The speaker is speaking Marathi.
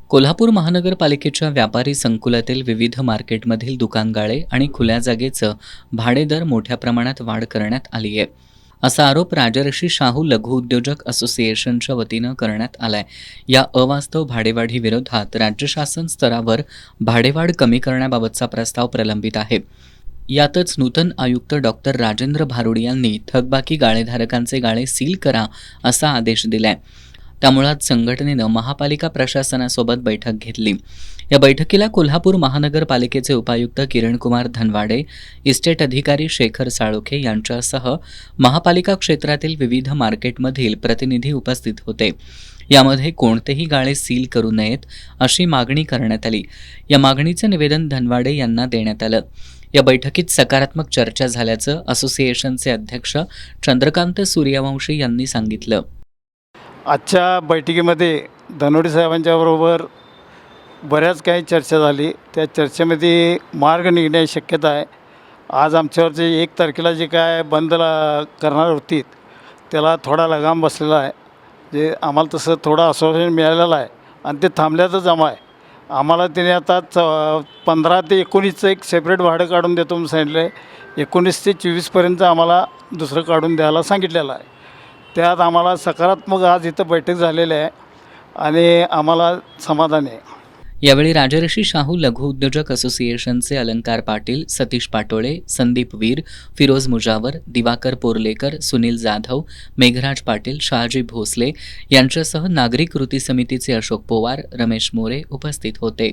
कोल्हापूर महानगरपालिकेच्या व्यापारी संकुलातील विविध मार्केटमधील दुकानगाळे आणि खुल्या जागेचं भाडेदर मोठ्या प्रमाणात वाढ करण्यात आली आहे असा आरोप राजर्षी शाहू लघु उद्योजक असोसिएशनच्या वतीनं करण्यात आलाय। या अवास्तव भाडेवाढी विरोधात राज्य शासन स्तरावर भाडेवाढ कमी करण्याबाबतचा प्रस्ताव प्रलंबित आहे। यातच नूतन आयुक्त डॉक्टर राजेंद्र भारुड यांनी थकबाकी गाळेधारकांचे गाळे सील करा असा आदेश दिलाय। त्यामुळे संघटनेनं महापालिका प्रशासनासोबत बैठक घेतली। या बैठकीला कोल्हापूर महानगरपालिकेचे उपायुक्त किरणकुमार धनवाडे, इस्टेट अधिकारी शेखर साळोखे यांच्यासह महापालिका क्षेत्रातील विविध मार्केटमधील प्रतिनिधी उपस्थित होते। यामध्ये कोणतेही गाळे सील करू नयेत अशी मागणी करण्यात आली। या मागणीचं निवेदन धनवाडे यांना देण्यात आलं। या बैठकीत सकारात्मक चर्चा झाल्याचं असोसिएशनचे अध्यक्ष चंद्रकांत सूर्यवंशी यांनी सांगितलं। आजच्या बैठकीमध्ये धनवडे साहेबांच्याबरोबर बऱ्याच काही चर्चा झाली। त्या चर्चेमध्ये मार्ग निघण्याची शक्यता आहे। आज आमच्यावरचे 1 तारखेला जे काय बंद करणार होती त्याला थोडा लगाम बसलेला आहे। जे आम्हाला तसं थोडं आश्वासन मिळालेलं आहे आणि ते थांबल्याचं जमा आहे। आम्हाला त्याने आता 15 ते 19चं एक सेपरेट भाडं काढून देतो म्हणून सांगितलं आहे। 19 ते 24पर्यंत आम्हाला दुसरं काढून द्यायला सांगितलेलं आहे। त्यात आम्हाला सकारात्मक आज इथं बैठक झालेली आहे आणि आम्हाला समाधान आहे। यावेळी राजर्षी शाहू लघु उद्योजक असोसिएशनचे अलंकार पाटील, सतीश पाटोळे, संदीप वीर, फिरोज मुजावर, दिवाकर पोर्लेकर, सुनील जाधव, मेघराज पाटील, शहाजी भोसले यांच्यासह नागरिक कृती समितीचे अशोक पोवार, रमेश मोरे उपस्थित होते।